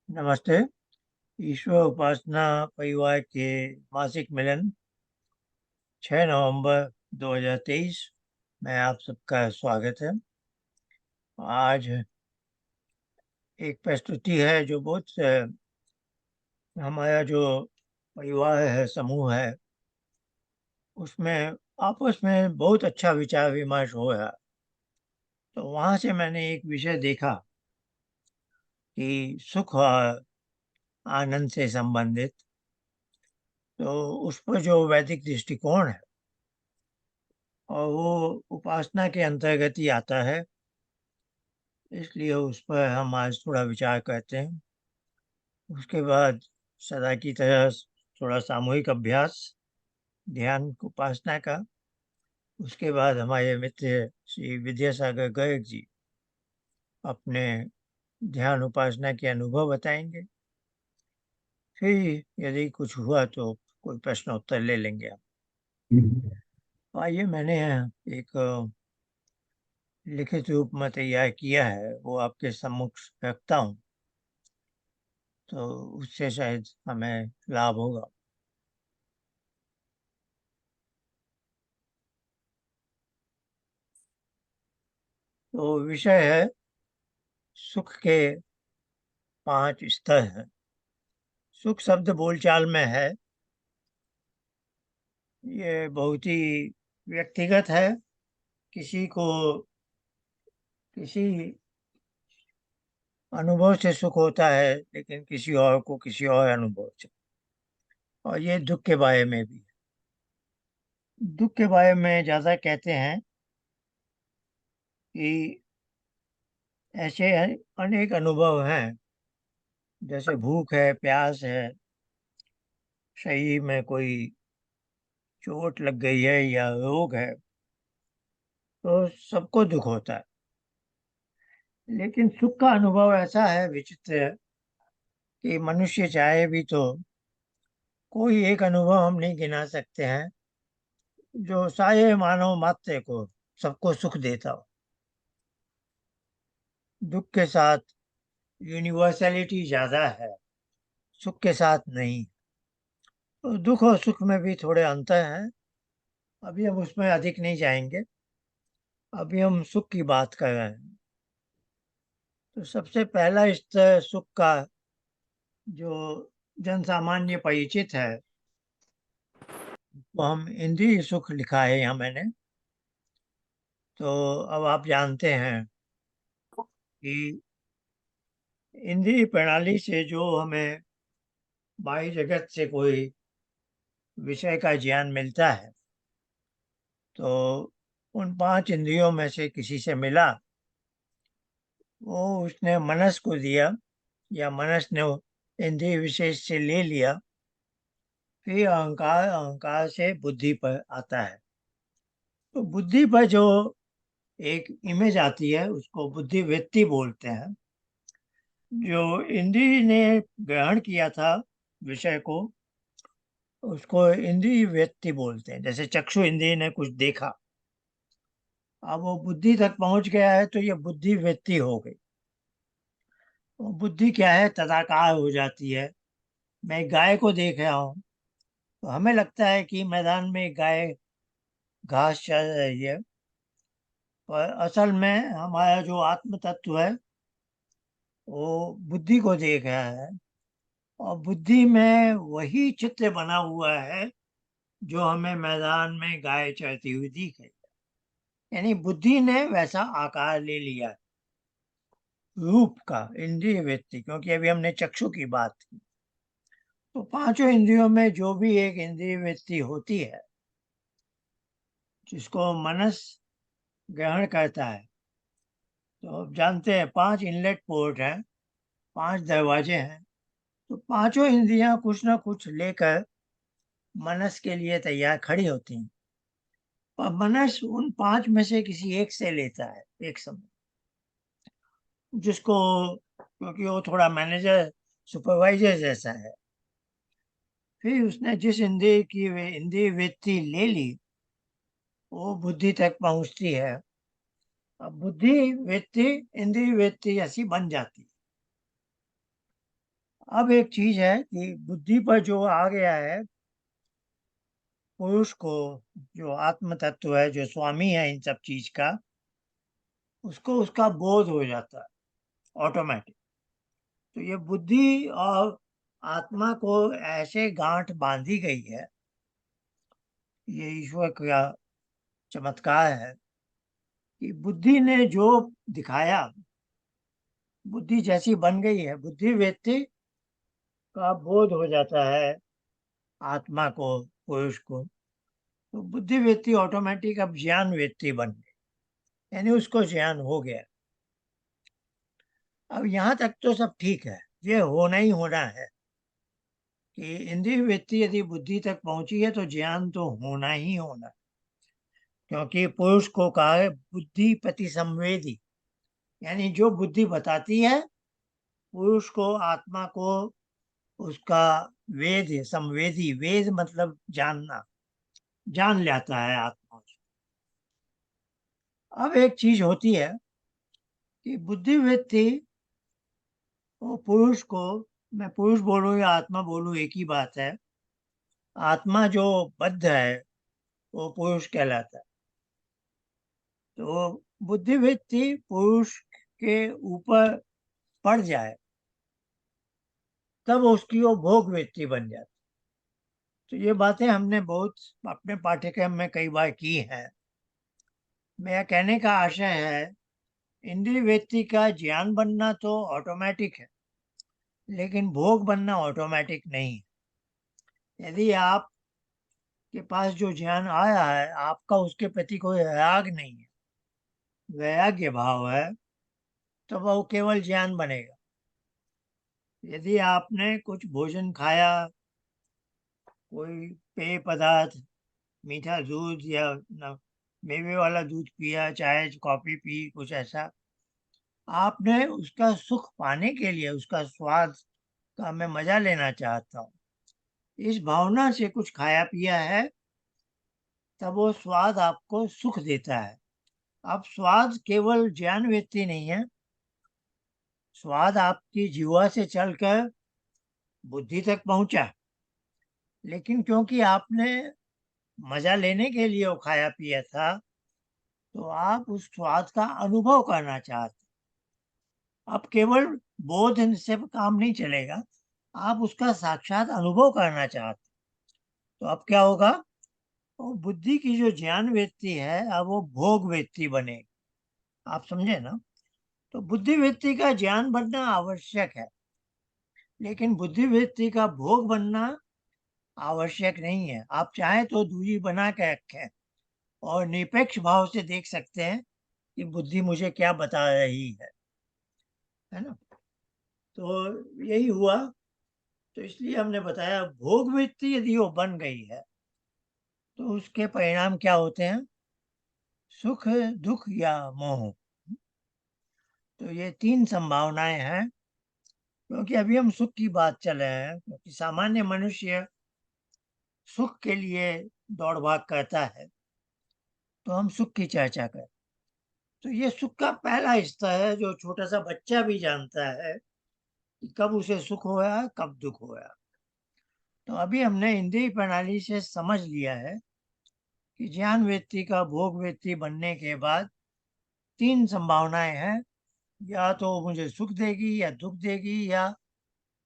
नमस्ते। ईश्वर उपासना परिवार के मासिक मिलन 6 नवंबर 2023 में आप सबका स्वागत है। आज एक प्रस्तुति है जो बहुत हमारा जो परिवार है, समूह है, उसमें आपस में बहुत अच्छा विचार विमर्श हो रहा है। तो वहाँ से मैंने एक विषय देखा कि सुख और आनंद से संबंधित। तो उस पर जो वैदिक दृष्टिकोण है और वो उपासना के अंतर्गत ही आता है, इसलिए उस पर हम आज थोड़ा विचार करते हैं। उसके बाद सदा की तरह थोड़ा सामूहिक अभ्यास, ध्यान उपासना का। उसके बाद हमारे मित्र श्री विद्यासागर गर्ग जी अपने ध्यान उपासना के अनुभव बताएंगे। फिर यदि कुछ हुआ तो कोई प्रश्न उत्तर ले लेंगे आप। आइए, मैंने एक लिखित रूप में तैयार किया है, वो आपके सम्मुख रखता हूँ, तो उससे शायद हमें लाभ होगा। तो विषय है सुख के 5 स्तर हैं। सुख शब्द बोलचाल में है, ये बहुत ही व्यक्तिगत है। किसी को किसी अनुभव से सुख होता है, लेकिन किसी और को किसी और अनुभव से। और ये दुख के बारे में भी है। दुख के बारे में ज़्यादा कहते हैं कि ऐसे अनेक अनुभव हैं, जैसे भूख है, प्यास है, शरीर में कोई चोट लग गई है या रोग है, तो सबको दुख होता है। लेकिन सुख का अनुभव ऐसा है, विचित्र है, कि मनुष्य चाहे भी तो कोई एक अनुभव हम नहीं गिना सकते हैं जो सारे मानव मात्र को, सबको सुख देता हो। दुख के साथ यूनिवर्सलिटी ज्यादा है, सुख के साथ नहीं। तो दुख और सुख में भी थोड़े अंतर हैं। अभी हम उसमें अधिक नहीं जाएंगे। अभी हम सुख की बात कर रहे हैं। तो सबसे पहला स्तर सुख का, जो जन सामान्य परिचित है, वो हम इंद्रिय सुख लिखा है यहाँ मैंने। तो अब आप जानते हैं कि इंद्रिय प्रणाली से जो हमें बाह्य जगत से कोई विषय का ज्ञान मिलता है, तो उन 5 इंद्रियों में से किसी से मिला, वो उसने मनस को दिया या मनस ने वो इंद्रिय विशेष से ले लिया। फिर अहंकार, अहंकार से बुद्धि पर आता है। तो बुद्धि पर जो एक इमेज आती है, उसको बुद्धि वृत्ति बोलते हैं। जो इंद्रिय ने ग्रहण किया था विषय को, उसको इंद्रिय व्यक्ति बोलते हैं। जैसे चक्षु इंद्रिय ने कुछ देखा, अब वो बुद्धि तक पहुंच गया है, तो ये बुद्धि व्यक्ति हो गई। वो बुद्धि क्या है, तदाकार हो जाती है। मैं एक गाय को देख रहा हूँ, तो हमें लगता है कि मैदान में एक गाय घास चर रही है, पर असल में हमारा जो आत्म तत्व है, वो बुद्धि को देख रहा है। और बुद्धि में वही चित्र बना हुआ है जो हमें मैदान में गाय चरती हुई दिख रही है। यानी बुद्धि ने वैसा आकार ले लिया, रूप का, इंद्रिय व्यक्ति। क्योंकि अभी हमने चक्षु की बात की, तो पांचों इंद्रियों में जो भी एक इंद्रिय व्यक्ति होती है, जिसको मनस ग्रहण करता है। तो आप जानते हैं 5 इनलेट पोर्ट हैं, 5 दरवाजे हैं। तो पांचों इंद्रियां कुछ ना कुछ लेकर मनस के लिए तैयार खड़ी होती हैं। और मनस उन 5 में से किसी एक से लेता है एक समय, जिसको, क्योंकि वो थोड़ा मैनेजर, सुपरवाइजर जैसा है। फिर उसने जिस इंद्रिय की वे इंद्रिय वृत्ति ले ली, वो बुद्धि तक पहुंचती है। अब बुद्धि वृत्ति इंद्रिय वृत्ति ऐसी बन जाती है। अब एक चीज है कि बुद्धि पर जो आ गया है, पुरुष को, जो आत्म तत्व है, जो स्वामी है इन सब चीज का, उसको उसका बोध हो जाता है ऑटोमेटिक। तो ये बुद्धि और आत्मा को ऐसे गांठ बांधी गई है, ये ईश्वर का चमत्कार है कि बुद्धि ने जो दिखाया, बुद्धि जैसी बन गई है, बुद्धि व्यक्ति का बोध हो जाता है आत्मा को, पुरुष को। तो बुद्धि व्यक्ति ऑटोमेटिक अब ज्ञान व्यक्ति बन गए, यानी उसको ज्ञान हो गया। अब यहाँ तक तो सब ठीक है, ये होना ही होना है कि इंद्रिय व्यक्ति यदि बुद्धि तक पहुंची है तो ज्ञान तो होना ही होना है। क्योंकि पुरुष को कहा है बुद्धि प्रति संवेदी, यानी जो बुद्धि बताती है पुरुष को, आत्मा को, उसका वेद है, संवेदी। वेद मतलब जानना, जान लेता है आत्मा उसको। अब एक चीज होती है कि बुद्धि व्यक्ति वो पुरुष को, मैं पुरुष बोलूं या आत्मा बोलूं एक ही बात है, आत्मा जो बद्ध है वो पुरुष कहलाता है। तो बुद्धि व्यक्ति पुरुष के ऊपर पड़ जाए तब उसकी वो भोग व्यक्ति बन जाती। तो ये बातें हमने बहुत अपने पाठ्यक्रम में कई बार की हैं। मेरा कहने का आशय है, इंद्रिय व्यक्ति का ज्ञान बनना तो ऑटोमेटिक है, लेकिन भोग बनना ऑटोमेटिक नहीं है। यदि आप के पास जो ज्ञान आया है, आपका उसके प्रति कोई राग नहीं है, वैराग्य भाव है, तो वह केवल ज्ञान बनेगा। यदि आपने कुछ भोजन खाया, कोई पेय पदार्थ, मीठा दूध या मेवे वाला दूध पिया, चाहे कॉफी पी, कुछ ऐसा, आपने उसका सुख पाने के लिए, उसका स्वाद का मैं मजा लेना चाहता हूँ, इस भावना से कुछ खाया पिया है, तब वो स्वाद आपको सुख देता है। अब स्वाद केवल ज्ञान व्यक्ति नहीं है, स्वाद आपकी जीवा से चलकर बुद्धि तक पहुंचा, लेकिन क्योंकि आपने मजा लेने के लिए वो खाया पिया था, तो आप उस स्वाद का अनुभव करना चाहते। अब केवल बोध से काम नहीं चलेगा, आप उसका साक्षात अनुभव करना चाहते। तो अब क्या होगा, वो बुद्धि की जो ज्ञान व्यक्ति है, अब वो भोग व्यक्ति बने। आप समझे ना? तो बुद्धि व्यक्ति का ज्ञान बनना आवश्यक है, लेकिन बुद्धि व्यक्ति का भोग बनना आवश्यक नहीं है। आप चाहे तो दूरी बना के रखें और निरपेक्ष भाव से देख सकते हैं कि बुद्धि मुझे क्या बता रही है ना? तो यही हुआ। तो इसलिए हमने बताया, भोग वृत्ति यदि वो बन गई है तो उसके परिणाम क्या होते हैं, सुख, दुख या मोह। तो ये तीन संभावनाएं हैं। क्योंकि अभी हम सुख की बात चल रहे हैं, क्योंकि सामान्य मनुष्य सुख के लिए दौड़ भाग करता है, तो हम सुख की चर्चा करें। तो ये सुख का पहला हिस्सा है, जो छोटा सा बच्चा भी जानता है कि कब उसे सुख होया, कब दुख होया। तो अभी हमने इंद्रिय प्रणाली से समझ लिया है कि ज्ञान व्यक्ति का भोग व्यक्ति बनने के बाद तीन संभावनाएं हैं, या तो वो मुझे सुख देगी या दुख देगी, या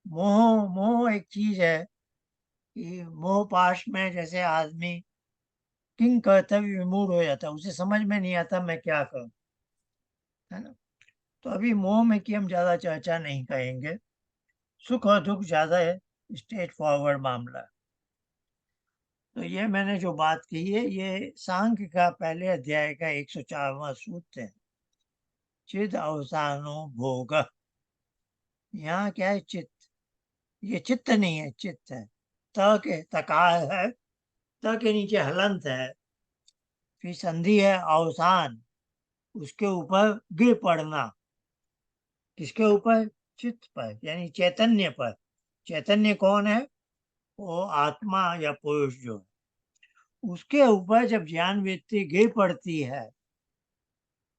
मोह। मोह एक चीज है कि मोह पाश में जैसे आदमी किंग कर्तव्य विमूढ़ हो जाता है, उसे समझ में नहीं आता मैं क्या करूं, है ना? तो अभी मोह में की हम ज्यादा चर्चा नहीं करेंगे। सुख और दुख ज्यादा है, स्ट्रेट फॉरवर्ड मामला है। तो ये मैंने जो बात कही है, ये सांख्य का पहले अध्याय का 104वां सूत्र है, चिद अवसानो भोग। यहाँ क्या है, चित्त। ये चित्त नहीं है, चित्त है। त के तकार है, त के नीचे हलंत है, फिर संधि है अवसान, उसके ऊपर गिर पड़ना। किसके ऊपर? चित्त पर, यानी चैतन्य पर। चैतन्य कौन है? वो आत्मा या पुरुष जो है, उसके ऊपर जब ज्ञान वृत्ति गिर पड़ती है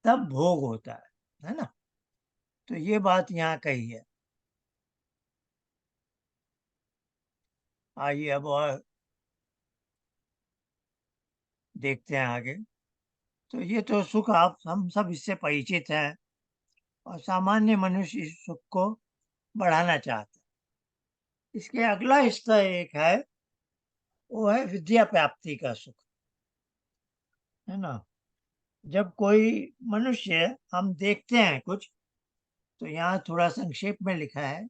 तब भोग होता है ना? तो ये बात यहाँ कही है। आइए अब और देखते हैं आगे। तो ये तो सुख आप हम सब इससे परिचित हैं और सामान्य मनुष्य इस सुख को बढ़ाना चाहता है। इसके अगला हिस्सा एक है, वो है विद्या प्राप्ति का सुख, है ना? जब कोई मनुष्य, हम देखते हैं कुछ, तो यहाँ थोड़ा संक्षेप में लिखा है,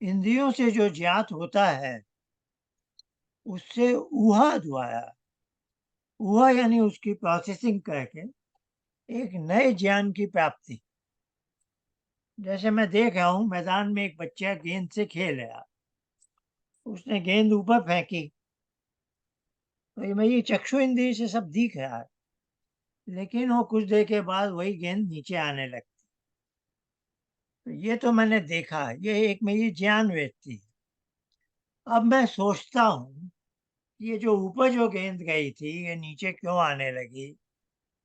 इंद्रियों से जो ज्ञात होता है उससे ऊहा द्वारा, ऊहा यानी उसकी प्रोसेसिंग करके एक नए ज्ञान की प्राप्ति। जैसे मैं देख रहा हूँ मैदान में एक बच्चा गेंद से खेल रहा, उसने गेंद ऊपर फेंकी, तो ये मेरी चक्षु इंद्रिय से सब दिख रहा है, लेकिन वो कुछ देर के बाद वही गेंद नीचे आने लगती। तो ये तो मैंने देखा, ये एक मेरी ज्ञान वृत्ति है। अब मैं सोचता हूँ ये जो ऊपर जो गेंद गई थी ये नीचे क्यों आने लगी,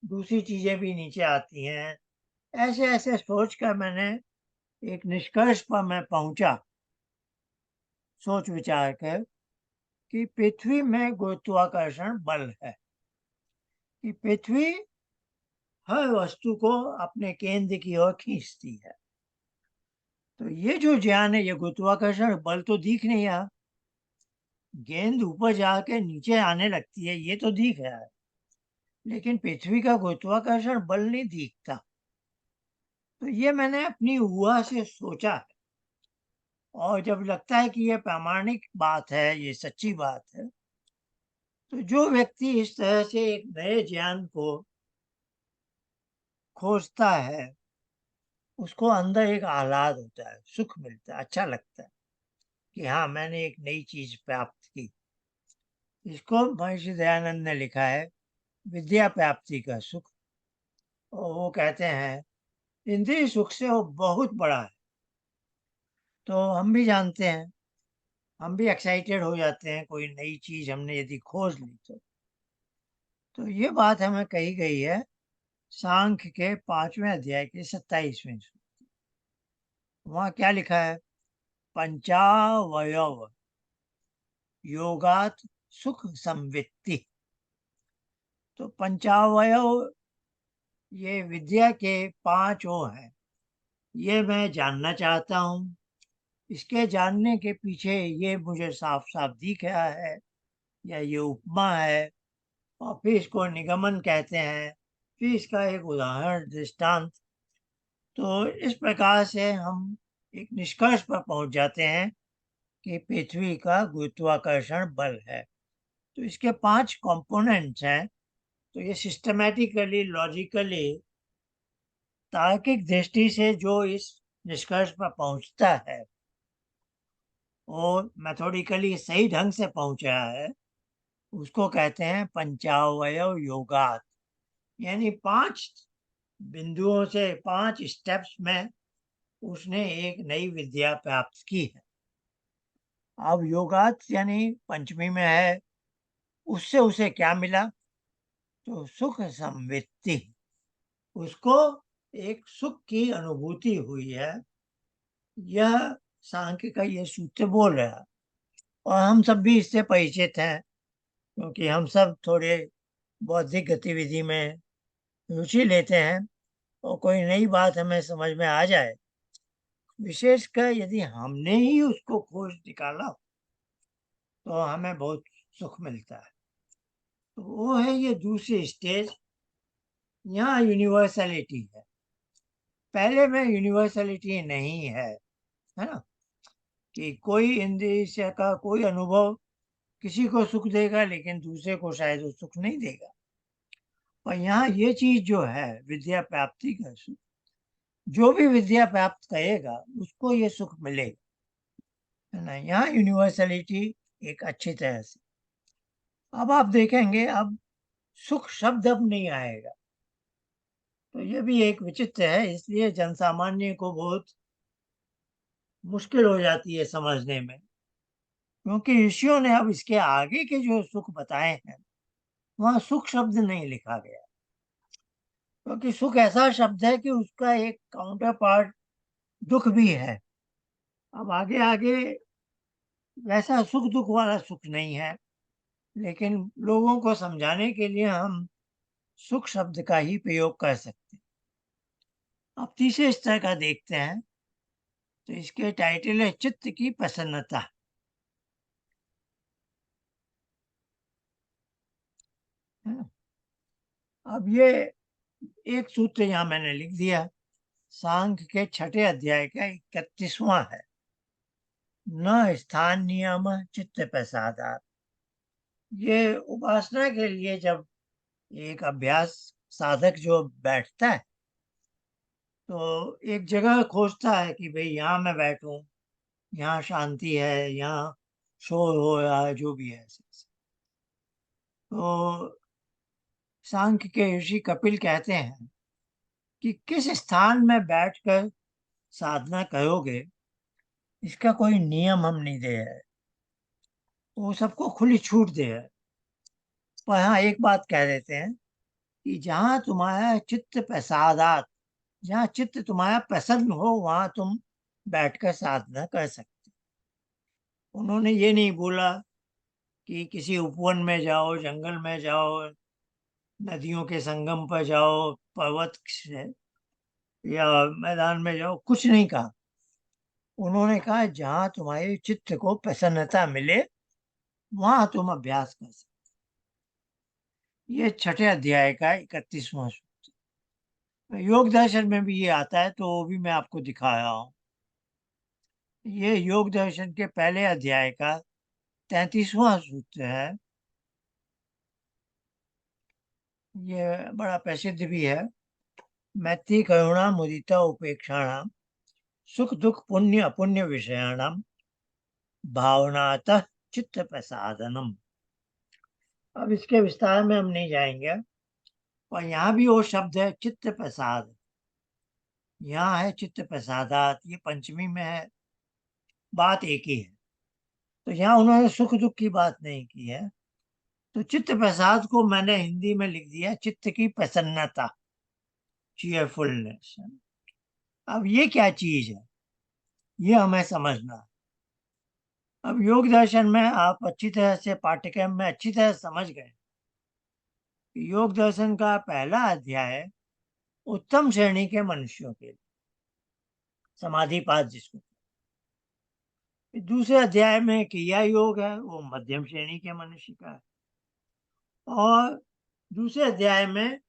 दूसरी चीजें भी नीचे आती हैं। ऐसे ऐसे सोच कर मैंने एक निष्कर्ष पर मैं पहुंचा, सोच विचार कर, कि पृथ्वी में गुरुत्वाकर्षण बल है, कि पृथ्वी हर वस्तु को अपने केंद्र की ओर खींचती है। तो ये जो ज्ञान है, ये गुरुत्वाकर्षण बल तो दिख नहीं रहा, गेंद ऊपर जाके नीचे आने लगती है ये तो दिख रहा है, लेकिन पृथ्वी का गुरुत्वाकर्षण बल नहीं दिखता। तो ये मैंने अपनी हुआ से सोचा है, और जब लगता है कि ये प्रामाणिक बात है, ये सच्ची बात है, तो जो व्यक्ति इस तरह से एक नए ज्ञान को खोजता है, उसको अंदर एक आह्लाद होता है, सुख मिलता है, अच्छा लगता है कि हाँ मैंने एक नई चीज प्राप्त की। इसको महर्षि दयानंद ने लिखा है विद्या प्राप्ति का सुख, और वो कहते हैं इंद्रिय सुख से वो बहुत बड़ा है। तो हम भी जानते हैं, हम भी एक्साइटेड हो जाते हैं, कोई नई चीज हमने यदि खोज ली तो ये बात हमें कही गई है सांख्य के 5वें अध्याय के 27वें। वहाँ क्या लिखा है, पंचावयव योगात सुख संवित्ति। तो पंचावयव ये विद्या के 5 ओ हैं, ये मैं जानना चाहता हूँ। इसके जानने के पीछे ये मुझे साफ साफ दिख रहा है, या ये उपमा है, और फिर इसको निगमन कहते हैं, फिर इसका एक उदाहरण दृष्टांत। तो इस प्रकार से हम एक निष्कर्ष पर पहुंच जाते हैं कि पृथ्वी का गुरुत्वाकर्षण बल है। तो इसके 5 कंपोनेंट्स हैं। तो ये सिस्टमैटिकली, लॉजिकली, तार्किक दृष्टि से जो इस निष्कर्ष पर पहुंचता है और मैथोडिकली सही ढंग से पहुंच रहा है, उसको कहते हैं पंचावयव योगात। यानी 5 बिंदुओं से, 5 स्टेप्स में उसने एक नई विद्या प्राप्त की है। अब योगात यानी पंचमी में है, उससे उसे क्या मिला, तो सुख संवित्ति, उसको एक सुख की अनुभूति हुई है। यह सांख्य का ये सूत्र बोल रहा है, और हम सब भी इससे परिचित हैं, क्योंकि हम सब थोड़े बौद्धिक गतिविधि में रुचि लेते हैं, और कोई नई बात हमें समझ में आ जाए, विशेषकर यदि हमने ही उसको खोज निकाला, तो हमें बहुत सुख मिलता है। तो वो है ये दूसरी स्टेज, यहाँ यूनिवर्सलिटी है। पहले में यूनिवर्सलिटी नहीं है ना, कि कोई इंद्रिय का कोई अनुभव किसी को सुख देगा, लेकिन दूसरे को शायद वो सुख नहीं देगा। और यहाँ ये चीज जो है विद्या प्राप्ति का सुख, जो भी विद्या प्राप्त करेगा उसको ये सुख मिलेगा, है ना। यहाँ यूनिवर्सलिटी एक अच्छी तरह से। अब आप देखेंगे, अब सुख शब्द अब नहीं आएगा, तो ये भी एक विचित्र है, इसलिए जनसामान्य को बहुत मुश्किल हो जाती है समझने में, क्योंकि ऋषियों ने अब इसके आगे के जो सुख बताए हैं वहाँ सुख शब्द नहीं लिखा गया, क्योंकि सुख ऐसा शब्द है कि उसका एक काउंटर पार्ट दुख भी है। अब आगे आगे वैसा सुख दुख वाला सुख नहीं है, लेकिन लोगों को समझाने के लिए हम सुख शब्द का ही प्रयोग कर सकते हैं। अब तीसरे स्तर का देखते हैं, तो इसके टाइटल है चित्त की प्रसन्नता। है ना? अब ये एक सूत्र यहाँ मैंने लिख दिया, सांख्य के छठे अध्याय का 31वां है। न स्थान नियम चित्त प्रसादात्। ये उपासना के लिए जब एक अभ्यास साधक जो बैठता है, तो एक जगह खोजता है कि भाई यहाँ मैं बैठूं, यहाँ शांति है, यहाँ शोर हो रहा है, जो भी है ऐसे ऐसे। तो सांख्य के ऋषि कपिल कहते हैं कि किस स्थान में बैठकर साधना करोगे, इसका कोई नियम हम नहीं दे रहे, वो सबको खुली छूट दे रहे। पर हाँ एक बात कह देते हैं कि जहाँ तुम्हारा चित्त प्रसादात, जहाँ चित्त तुम्हारा प्रसन्न हो, वहां तुम बैठकर साधना कर सकते। उन्होंने ये नहीं बोला कि किसी उपवन में जाओ, जंगल में जाओ, नदियों के संगम पर जाओ, पर्वत से या मैदान में जाओ, कुछ नहीं कहा। उन्होंने कहा जहाँ तुम्हारे चित्त को प्रसन्नता मिले, वहां तुम अभ्यास कर सकते। ये छठे अध्याय का 31वां सूत्र। योग दर्शन में भी ये आता है, तो वो भी मैं आपको दिखा रहा हूँ। ये योग दर्शन के पहले अध्याय का 33वां सूत्र है। ये बड़ा प्रसिद्ध भी है। मैत्री करुणा मुदिता उपेक्षाणाम सुख दुख पुण्य अपुण्य विषयाणाम भावनातः चित्त प्रसादनम। अब इसके विस्तार में हम नहीं जाएंगे, और यहाँ भी वो शब्द है चित्त प्रसाद। यहाँ है चित्त प्रसादात, ये पंचमी में है, बात एक ही है। तो यहाँ उन्होंने सुख दुख की बात नहीं की है। तो चित्त प्रसाद को मैंने हिंदी में लिख दिया चित्त की प्रसन्नता, चीयरफुलनेस। अब ये क्या चीज है, ये हमें समझना है। अब योग दर्शन में आप अच्छी तरह से पाठ्यक्रम में अच्छी तरह समझ गए कि योग दर्शन का पहला अध्याय उत्तम श्रेणी के मनुष्यों के लिए, समाधिपात जिसको। दूसरे अध्याय में क्रिया योग है, वो मध्यम श्रेणी के मनुष्य का है। और दूसरे अध्याय में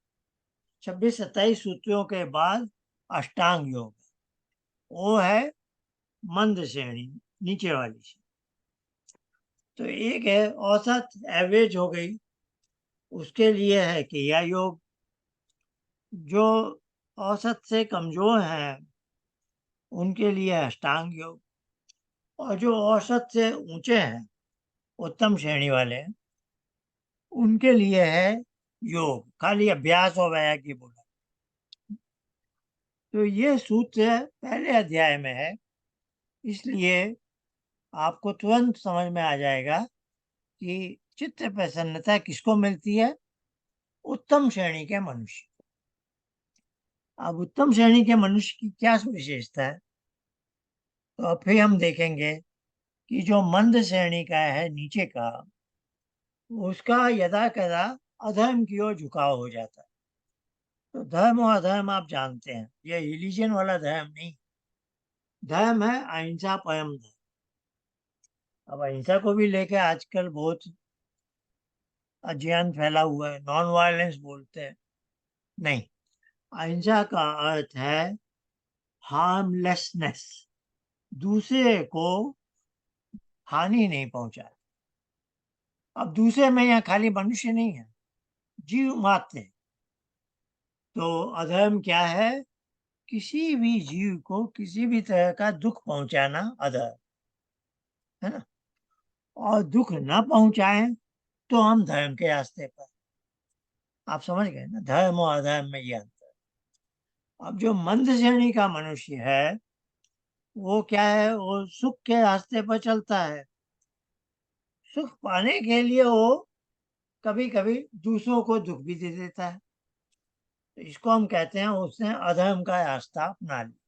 26-27 सूत्रों के बाद अष्टांग योग, वो है मंद श्रेणी, नीचे वाली श्रेणी। तो एक है औसत, एवरेज हो गई, उसके लिए है क्रिया योग। जो औसत से कमजोर हैं उनके लिए अष्टांग योग। और जो औसत से ऊंचे हैं, उत्तम श्रेणी वाले हैं, उनके लिए है योग, खाली अभ्यास और वैराग्य बोला। तो ये सूत्र पहले अध्याय में है, इसलिए आपको तुरंत समझ में आ जाएगा कि चित्त प्रसन्नता किसको मिलती है, उत्तम श्रेणी के मनुष्य। अब उत्तम श्रेणी के मनुष्य की क्या विशेषता है, तो अब फिर हम देखेंगे कि जो मंद श्रेणी का है, नीचे का, उसका यदा कदा अधर्म की ओर झुकाव हो जाता है। तो धर्म और अधर्म आप जानते हैं, ये रिलीजन वाला धर्म नहीं। धर्म है अहिंसा परम धर्म। अब अहिंसा को भी लेके आजकल बहुत अज्ञान फैला हुआ है, नॉन वायलेंस बोलते हैं। नहीं, अहिंसा का अर्थ है हार्मलेसनेस, दूसरे को हानि नहीं पहुंचाए। अब दूसरे में यहाँ खाली मनुष्य नहीं है, जीव मात्र है। तो अधर्म क्या है, किसी भी जीव को किसी भी तरह का दुख पहुंचाना अधर्म है ना। और दुख न पहुंचाएं तो हम धर्म के रास्ते पर। आप समझ गए ना, धर्म और अधर्म में ये अंतर। अब जो मंद श्रेणी का मनुष्य है, वो क्या है, वो सुख के रास्ते पर चलता है। सुख पाने के लिए वो कभी कभी दूसरों को दुख भी दे देता है। तो इसको हम कहते हैं उसने अधर्म का रास्ता अपना लिया।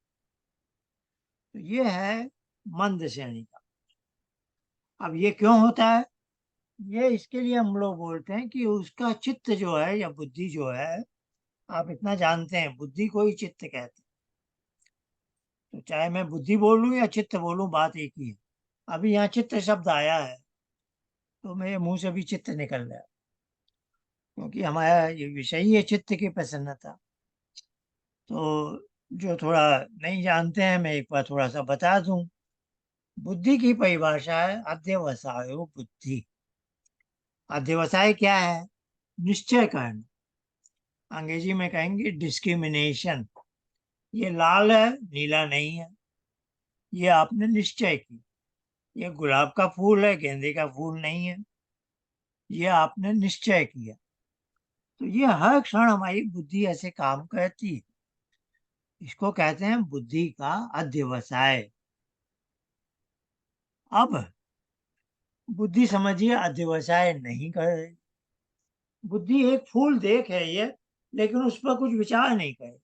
तो ये है मंद श्रेणी का। अब ये क्यों होता है? ये इसके लिए हम लोग बोलते हैं कि उसका चित्त जो है या बुद्धि जो है, आप इतना जानते हैं बुद्धि को ही चित्त कहते हैं। तो चाहे मैं बुद्धि बोलूं या चित्त बोलूं, बात एक ही है। अभी यहाँ चित्त शब्द आया है तो मेरे मुंह से भी चित्त निकल रहा है, क्योंकि हमारा ये विषय ही है चित्त की प्रसन्नता। तो जो थोड़ा नहीं जानते हैं, मैं एक बार थोड़ा सा बता दूं। बुद्धि की परिभाषा है अध्यवसायो बुद्धि। अध्यवसाय क्या है? निश्चय करना। अंग्रेजी में कहेंगे डिस्क्रिमिनेशन। ये लाल है, नीला नहीं है, ये आपने निश्चय की। ये गुलाब का फूल है, गेंदे का फूल नहीं है, ये आपने निश्चय किया। तो ये हर क्षण हमारी बुद्धि ऐसे काम करती है। इसको कहते हैं बुद्धि का अध्यवसाय। अब बुद्धि समझिए अध्यवसाय नहीं कर रही। बुद्धि एक फूल देख है ये, लेकिन उस पर कुछ विचार नहीं करे।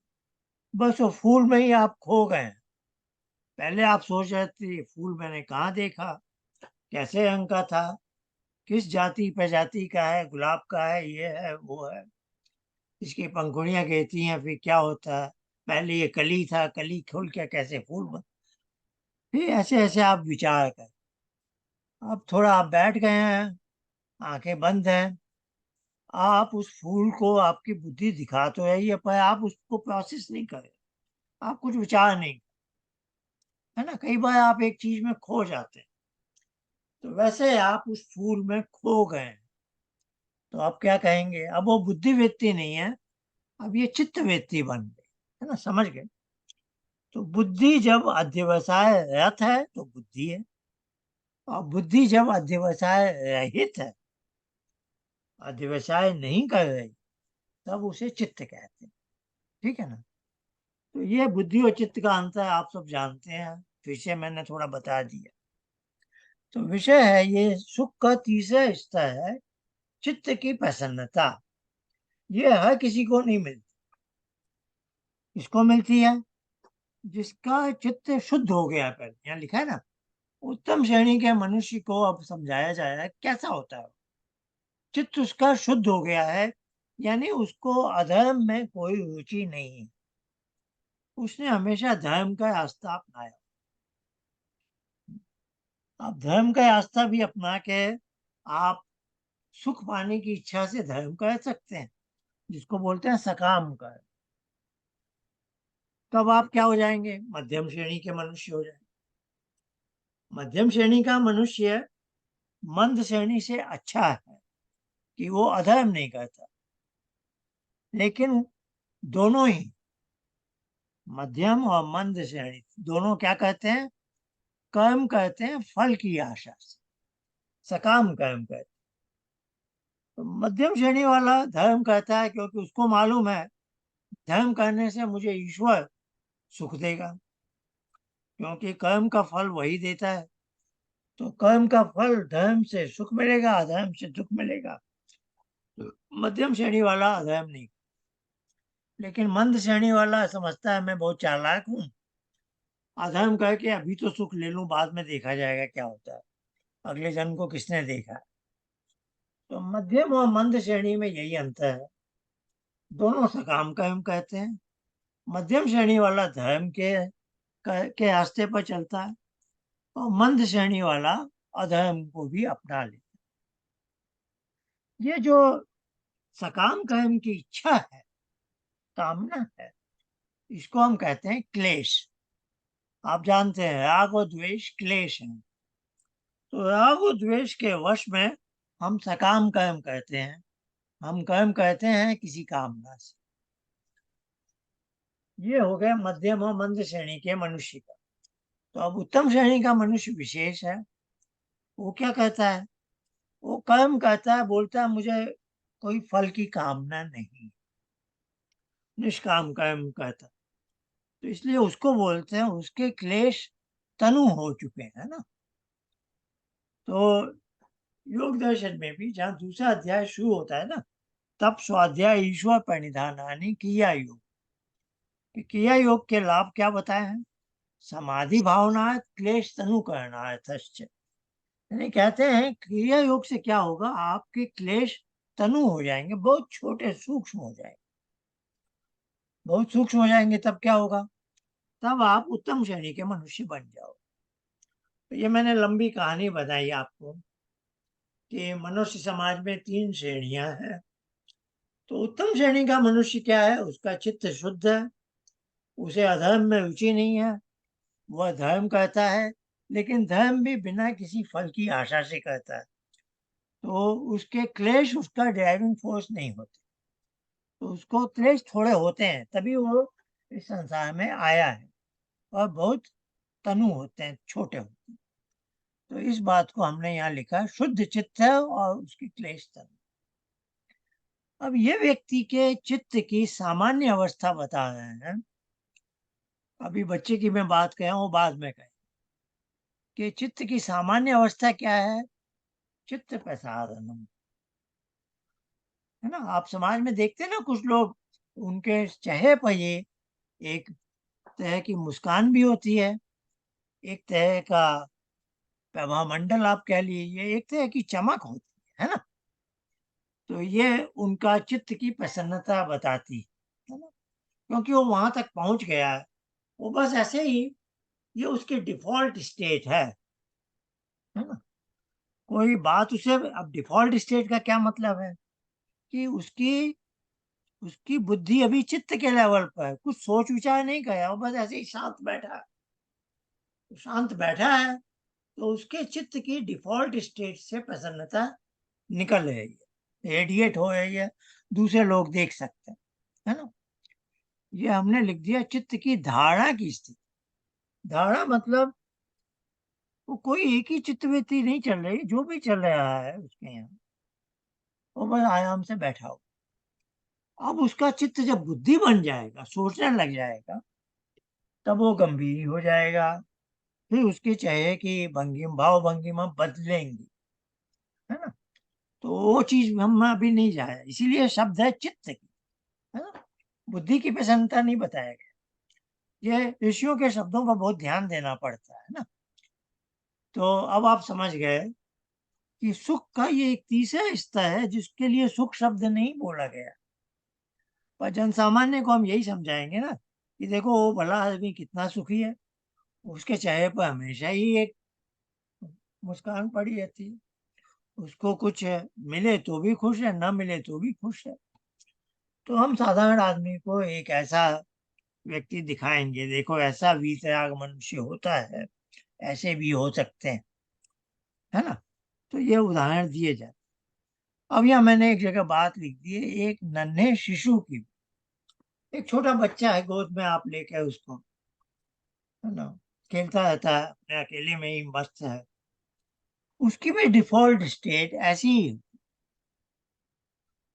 बस वो फूल में ही आप खो गए हैं। पहले आप सोच रहे थे ये फूल मैंने कहाँ देखा, कैसे रंग का था, किस जाति प्रजाति का है, गुलाब का है, ये है वो है, इसकी पंखुड़ियां कहती हैं, फिर क्या होता है, पहले ये कली था, कली खोल के कैसे फूल बन। फिर ऐसे ऐसे आप विचार कर। अब थोड़ा आप बैठ गए हैं, आंखें बंद हैं, आप उस फूल को आपकी बुद्धि दिखा तो रही है, पर आप उसको प्रोसेस नहीं करें, आप कुछ विचार नहीं, है ना। कई बार आप एक चीज में खो जाते हैं, तो वैसे आप उस फूल में खो गए हैं। तो आप क्या कहेंगे? अब वो बुद्धि वृत्ति नहीं है, अब ये चित्त वृत्ति बन गई, है ना, समझ गए। तो बुद्धि जब अध्यवसाय रत है तो बुद्धि है, और बुद्धि जब अध्यवसाय रहित है, अध्यवसाय नहीं कर रही, तब उसे चित्त कहते हैं। ठीक है ना। तो ये बुद्धि और चित्त का अंतर आप सब जानते हैं, फिर से मैंने थोड़ा बता दिया। तो विषय है ये सुख का तीसरा स्तर है चित्त की प्रसन्नता। ये हर किसी को नहीं मिलती। इसको मिलती है जिसका चित्त शुद्ध हो गया। पर यहाँ लिखा है ना, उत्तम श्रेणी के मनुष्य को अब समझाया जाए कैसा होता है। चित्त उसका शुद्ध हो गया है, यानी उसको अधर्म में कोई रुचि नहीं है। उसने हमेशा धर्म का रास्ता अपनाया। आप धर्म का रास्ता भी अपना के आप सुख पाने की इच्छा से धर्म कर सकते हैं, जिसको बोलते हैं सकाम कर। तब आप क्या हो जाएंगे? मध्यम श्रेणी के मनुष्य हो जाएंगे। मध्यम श्रेणी का मनुष्य मंद श्रेणी से अच्छा है कि वो अधर्म नहीं करता। लेकिन दोनों ही, मध्यम और मंद श्रेणी, दोनों क्या कहते हैं? कर्म करते हैं फल की आशा से, सकाम कर्म करते हैं। तो मध्यम श्रेणी वाला धर्म करता है क्योंकि उसको मालूम है धर्म करने से मुझे ईश्वर सुख देगा, क्योंकि कर्म का फल वही देता है। तो कर्म का फल धर्म से सुख मिलेगा, अधर्म से दुख मिलेगा। तो मध्यम श्रेणी वाला अधर्म नहीं। लेकिन मंद श्रेणी वाला समझता है मैं बहुत चालाक हूँ, अधर्म करके अभी तो सुख ले लूं, बाद में देखा जाएगा क्या होता है, अगले जन्म को किसने देखा है। तो मध्यम और मंद श्रेणी में यही अंतर है। दोनों सकाम कर्म कहते हैं। मध्यम श्रेणी वाला धर्म के रास्ते पर चलता है, और मंद श्रेणी वाला अधर्म को भी अपना लेता है। ये जो सकाम कर्म की इच्छा है, कामना है, इसको हम कहते हैं क्लेश। आप जानते हैं राग और द्वेष क्लेश है। तो राग और द्वेष के वश में हम सकाम कर्म करते हैं, हम कर्म करते हैं किसी कामना से। ये हो गया मध्यम और मंद श्रेणी के मनुष्य का। तो अब उत्तम श्रेणी का मनुष्य विशेष है। वो क्या कहता है? वो कर्म करता है, बोलता है मुझे कोई फल की कामना नहीं, निष्काम कर्म करता। तो इसलिए उसको बोलते हैं उसके क्लेश तनु हो चुके हैं ना। तो योग दर्शन में भी जहाँ दूसरा अध्याय शुरू होता है ना, तब स्वाध्याय ईश्वर परिनिधानानि क्रिया योग। क्रिया योग के लाभ क्या बताए हैं? समाधि भावना क्लेश तनु करना है। यानी कहते हैं क्रिया योग से क्या होगा, आपके क्लेश तनु हो जाएंगे, बहुत छोटे सूक्ष्म हो जाएंगे। बहुत सूक्ष्म हो जाएंगे तब क्या होगा, तब आप उत्तम श्रेणी के मनुष्य बन जाओ। तो ये मैंने लंबी कहानी बताई आपको कि मनुष्य समाज में 3 श्रेणियां हैं। तो उत्तम श्रेणी का मनुष्य क्या है, उसका चित्त शुद्ध है, उसे अधर्म में रुचि नहीं है, वह धर्म करता है, लेकिन धर्म भी बिना किसी फल की आशा से करता है। तो उसके क्लेश उसका ड्राइविंग फोर्स नहीं होते। तो उसको क्लेश थोड़े होते हैं, तभी वो इस संसार में आया है, और बहुत तनु होते हैं, छोटे होते हैं। तो इस बात को हमने यहाँ लिखा, शुद्ध चित्त है और उसकी क्लेश तनु। अब ये व्यक्ति के चित्त की सामान्य अवस्था बता रहे हैं। अभी बच्चे की मैं बात कह रहा हूँ, बाद में कहें कि चित्त की सामान्य अवस्था क्या है। चित्त प्रसारणम, है ना। आप समाज में देखते हैं ना, कुछ लोग, उनके चेहरे पर ये एक तरह की मुस्कान भी होती है, एक तरह का प्रभामंडल आप कह लीजिए, एक तरह की चमक होती है ना। तो ये उनका चित्त की प्रसन्नता बताती है ना, क्योंकि वो वहां तक पहुंच गया है। वो बस ऐसे ही, ये उसकी डिफॉल्ट स्टेट है ना। कोई बात उसे, अब डिफॉल्ट स्टेट का क्या मतलब है कि उसकी उसकी बुद्धि अभी चित्त के लेवल पर है, कुछ सोच विचार नहीं किया, वो बस ऐसे ही शांत बैठा है। शांत बैठा है तो उसके चित्त की डिफॉल्ट स्टेट से प्रसन्नता निकल रही है, रेडिएट हो रही है, दूसरे लोग देख सकते हैं, है ना। ये हमने लिख दिया चित्त की धारणा की स्थिति। धारणा मतलब वो कोई एक ही चित्तवृत्ति नहीं चल रही, जो भी चल रहा है उसके यहाँ, वो बस आराम से बैठा हो। अब उसका चित्त जब बुद्धि बन जाएगा, सोचने लग जाएगा, तब वो गंभीर हो जाएगा। फिर उसके चेहरे की भंगिम भाव भंगिमा बदलेंगी, है ना। तो वो चीज हम अभी नहीं जाए, इसीलिए शब्द है चित्त की, है ना। बुद्धि की प्रसन्नता नहीं बताया गया। ये ऋषियों के शब्दों पर बहुत ध्यान देना पड़ता है ना। तो अब आप समझ गए कि सुख का ये एक तीसरा स्तर है जिसके लिए सुख शब्द नहीं बोला गया। पर जनसामान्य को हम यही समझाएंगे ना कि देखो वो भला आदमी कितना सुखी है, उसके चेहरे पर हमेशा ही एक मुस्कान पड़ी रहती है, उसको कुछ मिले तो भी खुश है, ना मिले तो भी खुश है। तो हम साधारण आदमी को एक ऐसा व्यक्ति दिखाएंगे, देखो ऐसा वीतराग मनुष्य होता है, ऐसे भी हो सकते हैं, है ना। तो ये उदाहरण दिए जाते। अब यहाँ मैंने एक जगह बात लिख दी है, एक नन्हे शिशु की। एक छोटा बच्चा है, गोद में आप लेके उसको, है ना, खेलता रहता है अपने अकेले में ही मस्त है। उसकी भी डिफॉल्ट स्टेट ऐसी ही है,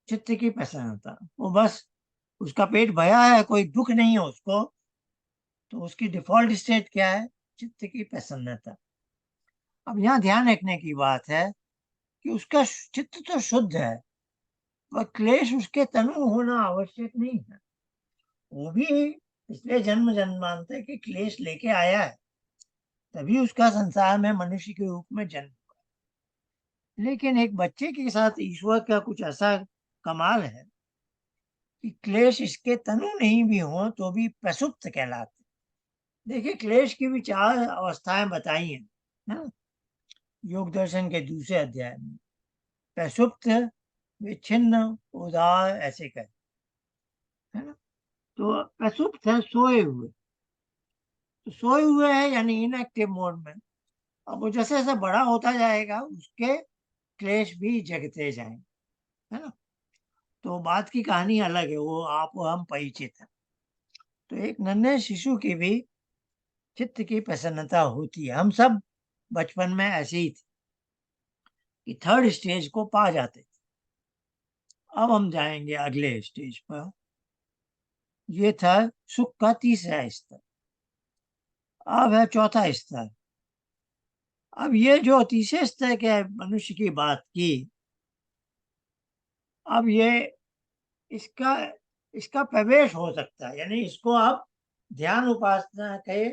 चित्त की प्रसन्नता। वो बस, उसका पेट भरा है, कोई दुख नहीं है उसको, तो उसकी डिफॉल्ट स्टेट क्या है, चित्त की प्रसन्नता। अब यहाँ ध्यान रखने की बात है कि उसका चित्त तो शुद्ध है, वह क्लेश उसके तनु होना आवश्यक नहीं है। वो भी पिछले जन्म जन्मांतर के क्लेश लेके आया है, तभी उसका संसार में मनुष्य के रूप में जन्म। लेकिन एक बच्चे के साथ ईश्वर का कुछ ऐसा कमाल है कि क्लेश इसके तनु नहीं भी हो तो भी प्रसुप्त कहलाते। देखिए, क्लेश की भी 4 अवस्थाएं बताई हैं ना, योग दर्शन के दूसरे अध्याय में। प्रसुप्त, विच्छिन्न, उदार, ऐसे कहते है ना। तो प्रसुप्त है, सोए हुए। तो सोए हुए है यानी इनएक्टिव मोड में। अब वो जैसे जैसे बड़ा होता जाएगा, उसके क्लेश भी जगते जाएंगे, है ना। तो बात की कहानी अलग है, वो आप हम परिचित है। तो एक नन्हे शिशु की भी चित्त की प्रसन्नता होती है। हम सब बचपन में ऐसे ही थे कि थर्ड स्टेज को पा जाते थे। अब हम जाएंगे अगले स्टेज पर। ये था सुख का तीसरा स्तर। अब है चौथा स्तर। अब ये जो तीसरे स्तर के मनुष्य की बात की, अब ये इसका इसका प्रवेश हो सकता है, यानी इसको आप ध्यान उपासना के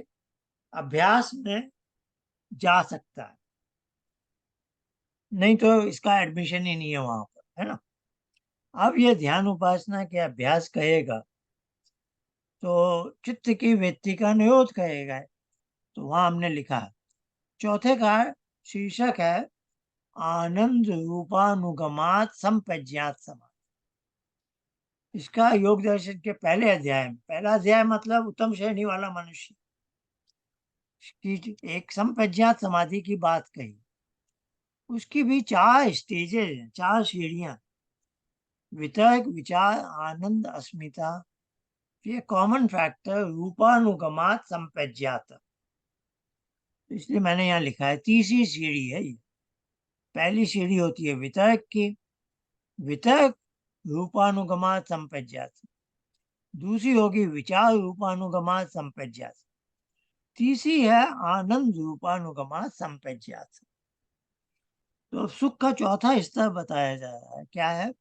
अभ्यास में जा सकता है। नहीं तो इसका एडमिशन ही नहीं है वहां पर, है ना। अब ये ध्यान उपासना के अभ्यास कहेगा तो चित्त की वृत्ति का निरोध कहेगा। तो वहां हमने लिखा है, चौथे का शीर्षक है आनंद रूपानुगमात संप्रज्ञात समाधि। इसका योग दर्शन के पहले अध्याय में, पहला अध्याय मतलब उत्तम श्रेणी वाला मनुष्य की एक संप्रज्ञात समाधि की बात कही। उसकी भी 4 स्टेजेस हैं, 4 सीढ़ियां। वितर्क, विचार, आनंद, अस्मिता, ये कॉमन फैक्टर रूपानुगमात संप्रज्ञात। इसलिए मैंने यहाँ लिखा है तीसरी सीढ़ी है ये। पहली सीढ़ी होती है वितर्क की, वितर्क रूपानुगमात संप्रज्ञात। दूसरी होगी विचार रूपानुगमात संप्रज्ञात। तीसरी है आनंद रूपानुगमात संप्रज्ञात। तो सुख का चौथा स्तर बताया जा रहा है, क्या है?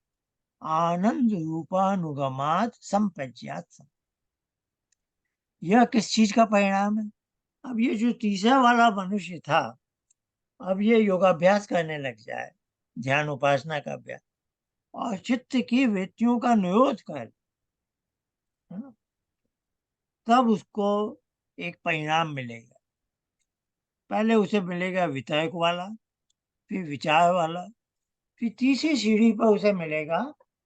आनंद रूपानुगमात संप्रज्ञात। यह किस चीज का परिणाम है? अब ये जो तीसरा वाला मनुष्य था, अब ये योगाभ्यास करने लग जाए, ध्यान उपासना का अभ्यास, और चित्त की वृत्तियों का निरोध कर, है ना, तब उसको एक परिणाम मिलेगा। पहले उसे मिलेगा वितर्क वाला, फिर विचार वाला, फिर तीसरी सीढ़ी पर उसे मिलेगा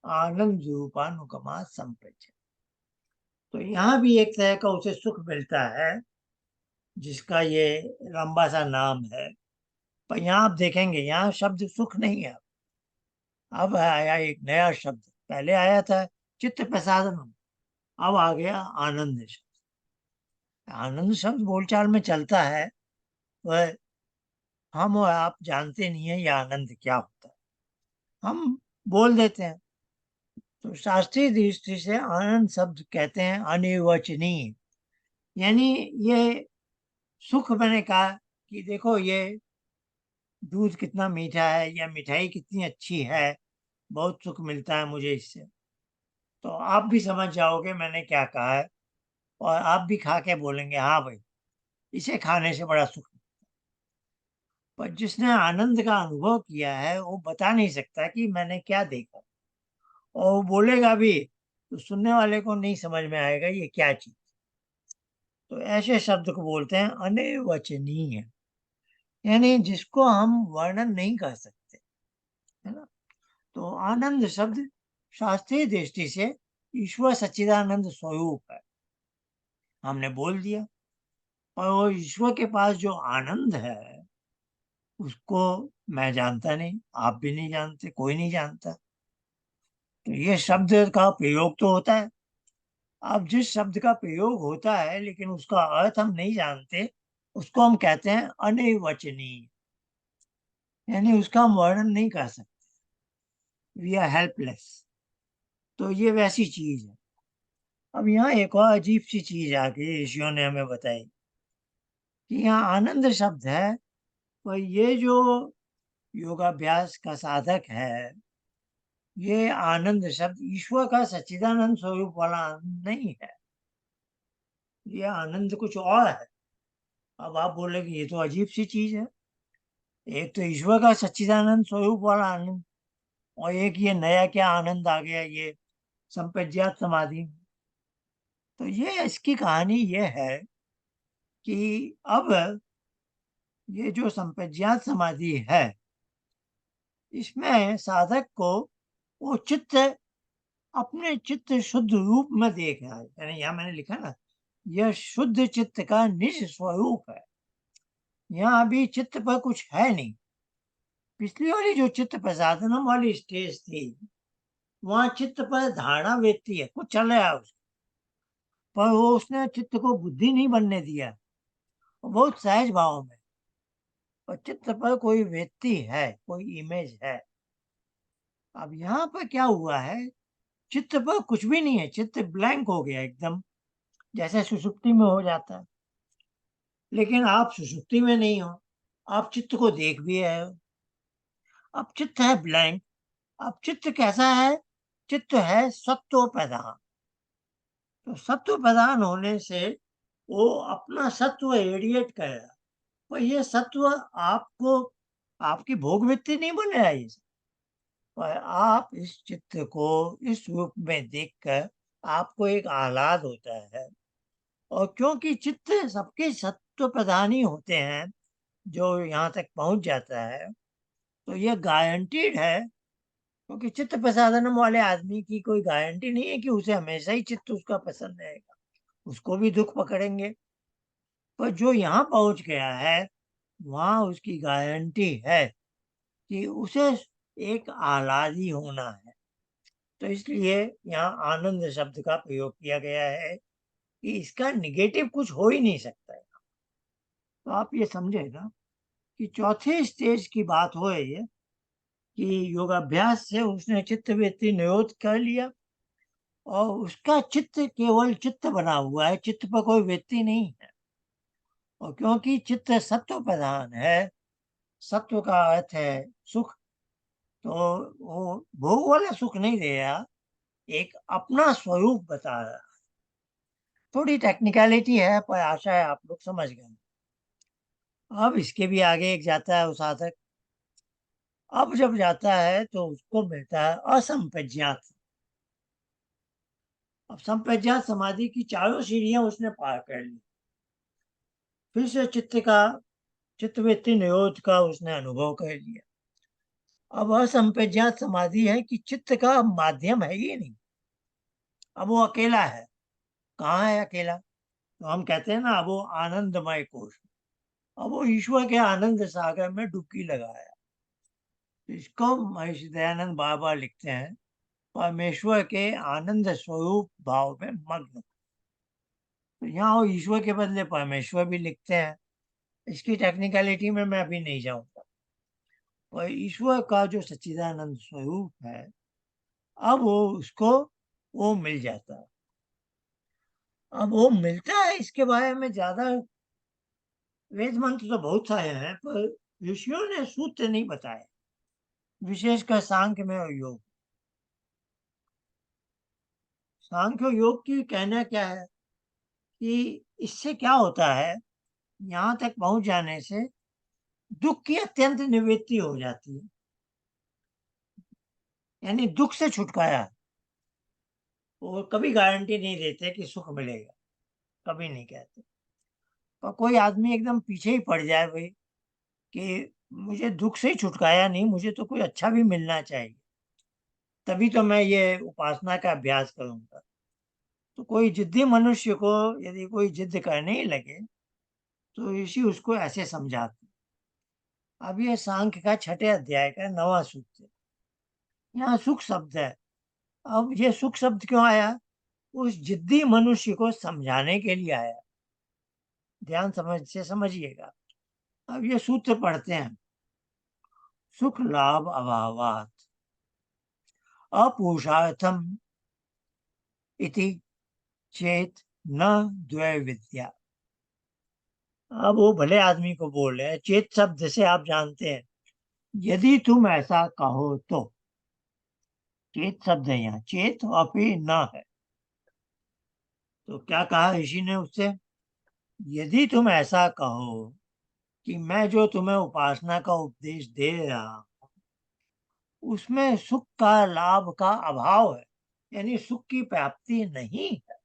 आनंद रूपानुगमा संप्रज्ञा। तो यहाँ भी एक तरह का उसे सुख मिलता है, जिसका ये लंबा सा नाम है। पर यहाँ आप देखेंगे, यहाँ शब्द सुख नहीं है। अब आया एक नया शब्द, पहले आया था चित्त प्रसादन, अब आ गया आनंद शब्द। आनंद शब्द बोलचाल में चलता है, वह हम और आप जानते नहीं है ये आनंद क्या होता है, हम बोल देते हैं। तो शास्त्रीय दृष्टि से आनंद शब्द कहते हैं अनिर्वचनीय, यानी ये सुख, मैंने कहा कि देखो ये दूध कितना मीठा है या मिठाई कितनी अच्छी है, बहुत सुख मिलता है मुझे इससे। तो आप भी समझ जाओगे मैंने क्या कहा है, और आप भी खा के बोलेंगे हाँ भाई, इसे खाने से बड़ा सुख। पर जिसने आनंद का अनुभव किया है वो बता नहीं सकता कि मैंने क्या देखा, और वो बोलेगा भी तो सुनने वाले को नहीं समझ में आएगा ये क्या चीज। तो ऐसे शब्द को बोलते हैं अनिर्वचनीय, यानी जिसको हम वर्णन नहीं कर सकते, है ना। तो आनंद शब्द शास्त्रीय दृष्टि से ईश्वर सच्चिदानंद स्वरूप है, हमने बोल दिया। और वो ईश्वर के पास जो आनंद है उसको मैं जानता नहीं, आप भी नहीं जानते, कोई नहीं जानता। तो ये शब्द का प्रयोग तो होता है। अब जिस शब्द का प्रयोग होता है लेकिन उसका अर्थ हम नहीं जानते, उसको हम कहते हैं अनिर्वचनीय, यानी उसका हम वर्णन नहीं कर सकते, वी आर हेल्पलेस। तो ये वैसी चीज है। अब यहाँ एक और अजीब सी चीज आ गई, ऋषियों ने हमें बताई कि यहाँ आनंद शब्द है, तो ये जो योगाभ्यास का साधक है, ये आनंद शब्द ईश्वर का सच्चिदानंद स्वरूप वाला आनंद नहीं है, ये आनंद कुछ और है। अब आप बोलेंगे ये तो अजीब सी चीज है, एक तो ईश्वर का सच्चिदानंद स्वरूप वाला आनंद, और एक ये नया क्या आनंद आ गया, ये संप्रज्ञात समाधि। तो ये इसकी कहानी ये है कि अब ये जो संप्रज्ञात समाधि है, इसमें साधक को वो चित्त अपने चित्त शुद्ध रूप में देख रहा है, यानी यहाँ मैंने लिखा ना, यह शुद्ध चित्त का निज स्वरूप है। यहाँ अभी चित्त पर कुछ है नहीं। पिछली वाली जो चित्त प्रसादनम वाली स्टेज थी, वहां चित्त पर धारणा व्यक्ति है, कुछ चल रहा है उसको, पर वो उसने चित्त को बुद्धि नहीं बनने दिया, वो बहुत सहज भाव में। और चित्त पर कोई व्यक्ति है, कोई इमेज है। अब यहाँ पर क्या हुआ है, चित्त पर कुछ भी नहीं है, चित्त ब्लैंक हो गया एकदम, जैसे सुषुप्ति में हो जाता है। लेकिन आप सुषुप्ति में नहीं हो, आप चित्त को देख भी रहे हो। अब चित्त है ब्लैंक। अब चित्त कैसा है? चित्त है सत्व प्रधान। तो सत्व प्रधान होने से वो अपना सत्व रेडिएट करेगा, और ये सत्व आपको आपकी भोग वृत्ति नहीं बन रहा है ये सब। पर आप इस चित्र को इस रूप में देखकर आपको एक आह्लाद होता है, और क्योंकि चित्त सबके सत्व प्रधान ही होते हैं, जो यहाँ तक पहुँच जाता है, तो ये गारंटीड है, क्योंकि चित्त प्रसादन वाले आदमी की कोई गारंटी नहीं है कि उसे हमेशा ही चित्त उसका पसंद रहेगा, उसको भी दुख पकड़ेंगे। पर जो यहाँ पहुँच गया है, वहाँ उसकी गारंटी है कि उसे एक आह्लादी होना है। तो इसलिए यहाँ आनंद शब्द का प्रयोग किया गया है कि इसका नेगेटिव कुछ हो ही नहीं सकता है। तो आप ये समझे ना कि चौथे स्टेज की बात हो रही है कि योगाभ्यास से उसने चित्त वृत्ति निरोध कर लिया, और उसका चित्त केवल चित्त बना हुआ है, चित्त पर कोई वृत्ति नहीं है। और क्योंकि चित्त सत्व प्रधान है, सत्व का अर्थ है सुख, तो वो भोग वाला सुख नहीं दे रहा, एक अपना स्वरूप बता रहा। थोड़ी टेक्निकलिटी है, पर आशा है आप लोग समझ गए। अब इसके भी आगे एक जाता है वो साधक। अब जब जाता है तो उसको मिलता है असंप्रज्ञात। अब संप्रज्ञात समाधि की चारों सीढ़ियां उसने पार कर ली। फिर से चित्तवृत्ति निरोध का उसने अनुभव कर लिया। अब असंप्रज्ञात समाधि है कि चित्त का माध्यम है ही नहीं, अब वो अकेला है। कहाँ है अकेला? तो हम कहते हैं ना, अब वो आनंदमय कोश, अब वो ईश्वर के आनंद सागर में डुबकी लगाया। तो इसको महर्षि दयानंद बार बार लिखते हैं, परमेश्वर के आनंद स्वरूप भाव में मग्न। तो यहाँ वो ईश्वर के बदले परमेश्वर भी लिखते हैं। इसकी टेक्निकलिटी में मैं अभी नहीं जाऊंगा। और ईश्वर का जो सच्चिदानंद स्वरूप है, अब वो उसको वो मिल जाता है। अब वो मिलता है, इसके बारे में ज्यादा वेद मंत्र तो बहुत सारे हैं, पर ऋषियों ने सूत्र नहीं बताए, विशेषकर सांख्य में और योग। सांख्य योग की कहना क्या है कि इससे क्या होता है, यहाँ तक पहुंच जाने से दुख की अत्यंत निवृत्ति हो जाती है, यानी दुख से छुटकारा। और कभी गारंटी नहीं देते कि सुख मिलेगा, कभी नहीं कहते। और कोई आदमी एकदम पीछे ही पड़ जाए भाई कि मुझे दुख से ही छुटकारा नहीं, मुझे तो कोई अच्छा भी मिलना चाहिए, तभी तो मैं ये उपासना का अभ्यास करूंगा। तो कोई जिद्दी मनुष्य को यदि कोई जिद करने ही लगे, तो ऋषि उसको ऐसे समझाते। अब ये सांख्य का छठे अध्याय का 9वां सूत्र है। यहाँ सुख शब्द है। अब ये सुख शब्द क्यों आया? उस जिद्दी मनुष्य को समझाने के लिए आया। ध्यान समझ से समझिएगा। अब ये सूत्र पढ़ते हैं। सुख लाभ अभावात अपुरुषार्थम इति चेत न द्वैविद्या। अब वो भले आदमी को बोल रहे हैं, चेत शब्द से आप जानते हैं, यदि तुम ऐसा कहो तो। चेत शब्द है यहाँ, चेत और फिर न है। तो क्या कहा ऋषि ने उससे? यदि तुम ऐसा कहो कि मैं जो तुम्हें उपासना का उपदेश दे रहा हूं, उसमें सुख का लाभ का अभाव है, यानी सुख की प्राप्ति नहीं है,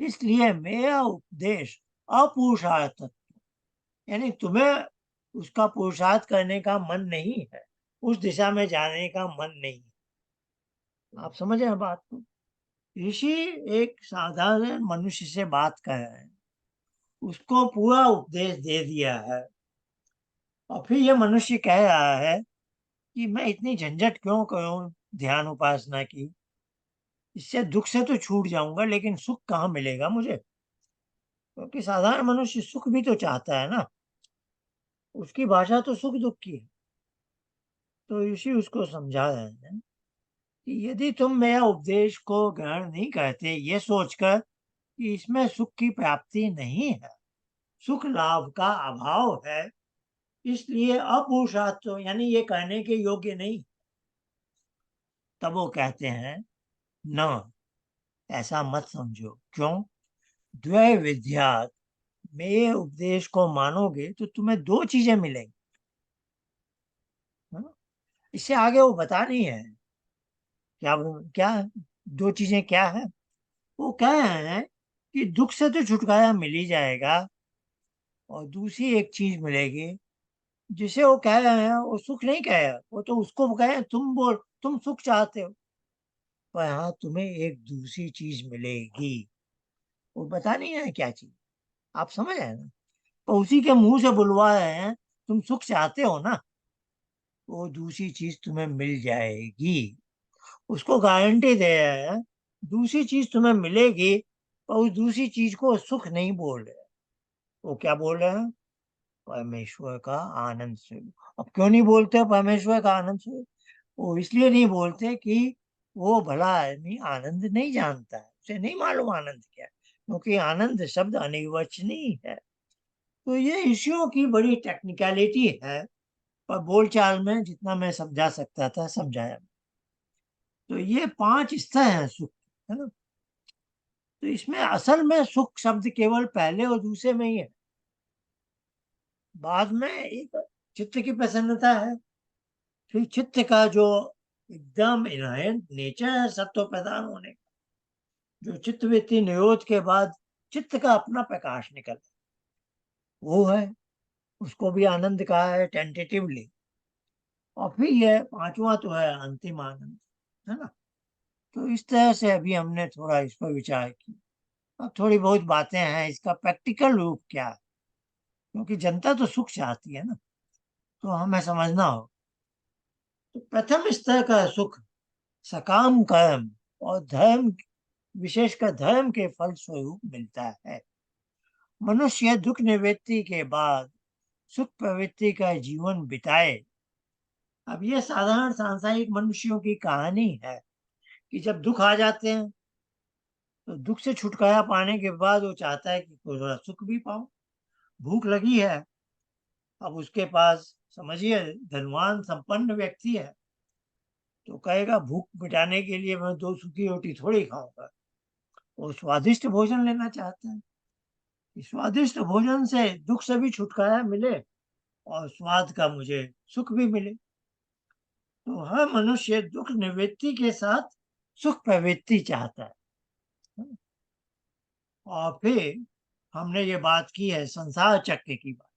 इसलिए मेरा उपदेश अपुरुषार्थ, यानी तुम्हें उसका पुरुषार्थ करने का मन नहीं है, उस दिशा में जाने का मन नहीं है। आप समझ रहे हैं बात को? ऋषि एक साधारण मनुष्य से बात कर रहे हैं, उसको पूरा उपदेश दे दिया है, और फिर ये मनुष्य कह रहा है कि मैं इतनी झंझट क्यों करूं ध्यान उपासना की, इससे दुख से तो छूट जाऊंगा, लेकिन सुख कहाँ मिलेगा मुझे? क्योंकि साधारण मनुष्य सुख भी तो चाहता है ना, उसकी भाषा तो सुख दुख की है। तो ऋषि उसको समझा रहे हैं कि यदि तुम मेरा उपदेश को ग्रहण नहीं करते, ये सोचकर कि इसमें सुख की प्राप्ति नहीं है, सुख लाभ का अभाव है, इसलिए अपुरुषार्थ, यानी ये कहने के योग्य नहीं, तब वो कहते हैं न, ऐसा मत समझो। क्यों? द्वै विद्यात, मेरे उपदेश को मानोगे तो तुम्हें दो चीजें मिलेंगी। इससे आगे वो बता नहीं है क्या क्या दो चीजें क्या है। वो कह रहे हैं कि दुख से तो छुटकारा मिल ही जाएगा, और दूसरी एक चीज मिलेगी जिसे वो कह रहे हैं, वो सुख नहीं कह रहे, वो तो उसको कह रहे हैं तुम बोल तुम सुख चाहते हो, पर हाँ तुम्हें एक दूसरी चीज मिलेगी। वो बता नहीं है क्या चीज, आप समझ आए ना। तो उसी के मुंह से बुलवा रहे हैं, तुम सुख चाहते हो ना, वो दूसरी चीज तुम्हें मिल जाएगी। उसको गारंटी दे रहे हैं दूसरी चीज तुम्हें मिलेगी, और उस दूसरी चीज को सुख नहीं बोल रहे। वो क्या बोल रहे हैं? परमेश्वर का आनंद स्वरूप। अब क्यों नहीं बोलते परमेश्वर का आनंद स्वरूप? वो इसलिए नहीं बोलते कि वो भला आदमी आनंद नहीं जानता है, उसे नहीं मालूम आनंद क्या है, क्योंकि आनंद शब्द अनिर्वचनीय है। तो ये ऋषियों की बड़ी टेक्निकलिटी है, पर बोलचाल में जितना मैं समझा सकता था समझाया। तो ये 5 स्तर हैं सुख के, है ना। तो इसमें असल में सुख शब्द केवल पहले और दूसरे में ही है। बाद में एक चित्त की प्रसन्नता है, फिर चित्त का जो एकदम इनहेरेंट नेचर है सत्व प्रधान होने का, जो चित्त वृत्ति निरोध के बाद चित्त का अपना प्रकाश निकल, वो है, उसको भी आनंद कहा है टेंटेटिवली। और फिर ये पांचवा तो है अंतिम आनंद, है ना। तो इस तरह से अभी हमने थोड़ा इस पर विचार किया। अब थोड़ी बहुत बातें हैं, इसका प्रैक्टिकल रूप क्या है, क्योंकि जनता तो सुख चाहती है ना, तो हमें समझना हो। तो प्रथम स्तर का सुख सकाम कर्म और धर्म, विशेषकर धर्म के फल स्वरूप मिलता है। मनुष्य दुख निवृत्ति के बाद सुख प्रवृत्ति का जीवन बिताए। अब ये साधारण सांसारिक मनुष्यों की कहानी है कि जब दुख आ जाते हैं तो दुख से छुटकारा पाने के बाद वो चाहता है कि थोड़ा सुख भी पाऊं। भूख लगी है, अब उसके पास समझिए धनवान संपन्न व्यक्ति है, तो कहेगा भूख मिटाने के लिए मैं 2 सूखी रोटी थोड़ी खाऊंगा। वो स्वादिष्ट भोजन लेना चाहता है कि स्वादिष्ट भोजन से दुख से भी छुटकारा मिले और स्वाद का मुझे सुख भी मिले। तो हर मनुष्य दुख निवृत्ति के साथ सुख प्रवृत्ति चाहता है। और फिर हमने ये बात की है संसार चक्र की बात,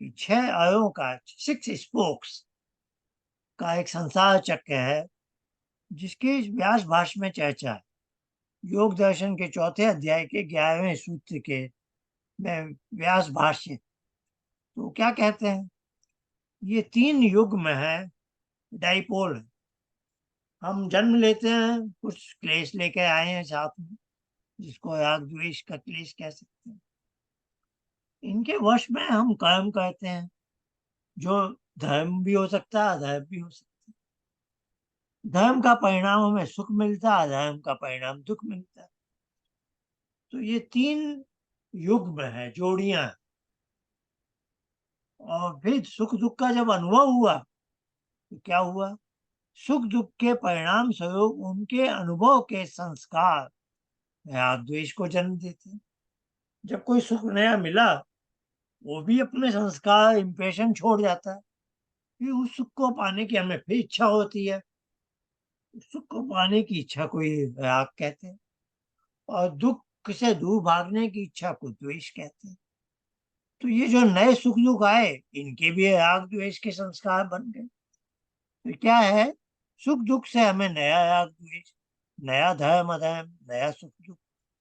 कि 6 अयों का 6 स्पोक्स का एक संसार चक्र है, जिसकी व्यास भाष्य में चर्चा है। योग दर्शन के चौथे अध्याय के 11वें सूत्र के में व्यास भाष्य। तो क्या कहते हैं? ये 3 युग में है, डाइपोल है। हम जन्म लेते हैं, कुछ क्लेश लेके आए हैं साथ में, जिसको राग द्वेष का क्लेश कह सकते हैं। इनके वश में हम कर्म करते हैं, जो धर्म भी हो सकता है, अधर्म भी हो सकता है। धर्म का परिणाम हमें सुख मिलता है, अधर्म का परिणाम दुख मिलता है। तो ये 3 युग में है, जोड़ियां। और फिर सुख दुख का जब अनुभव हुआ तो क्या हुआ? सुख दुख के परिणाम स्वरूप उनके अनुभव के संस्कार राग द्वेष को जन्म देते हैं। जब कोई सुख नया मिला, वो भी अपने संस्कार इम्प्रेशन छोड़ जाता है, फिर उस सुख को पाने की हमें फिर इच्छा होती है। उस सुख को पाने की इच्छा को ही राग कहते हैं, और दुख से दूर भागने की इच्छा को द्वेष कहते हैं। तो ये जो नए सुख दुख आए, इनके भी राग द्वेष के संस्कार बन गए। तो क्या है, सुख दुख से हमें नया राग द्वेष, नया धर्म अधर्म, नया सुख दुख,